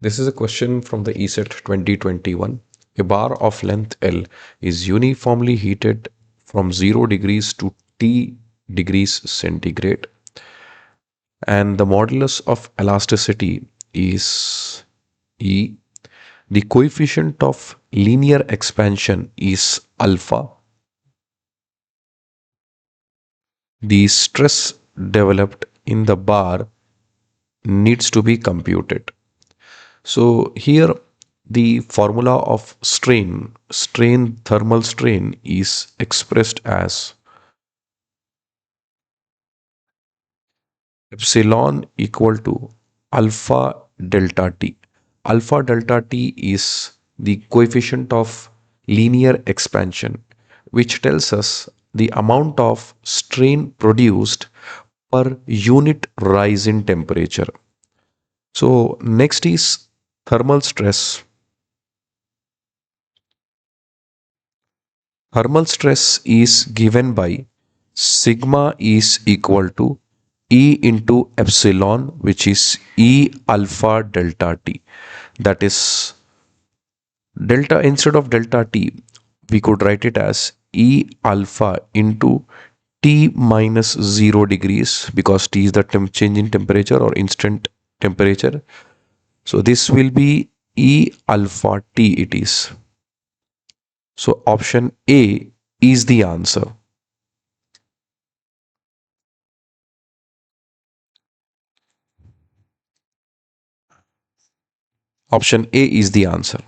This is a question from the ECET 2021. A bar of length L is uniformly heated from 0 degrees to T degrees centigrade, and the modulus of elasticity is E. The coefficient of linear expansion is alpha. The stress developed in the bar needs to be computed. So here the formula of thermal strain is expressed as epsilon equal to alpha delta T. Alpha delta T is the coefficient of linear expansion, which tells us the amount of strain produced per unit rise in temperature. So next is thermal stress. Thermal stress is given by sigma is equal to E into epsilon, which is E alpha delta T. That is delta, instead of delta T, we could write it as E alpha into T minus 0 degrees, because T is the change in temperature or instant temperature. So this will be E alpha T it is. So option A is the answer. Option A is the answer.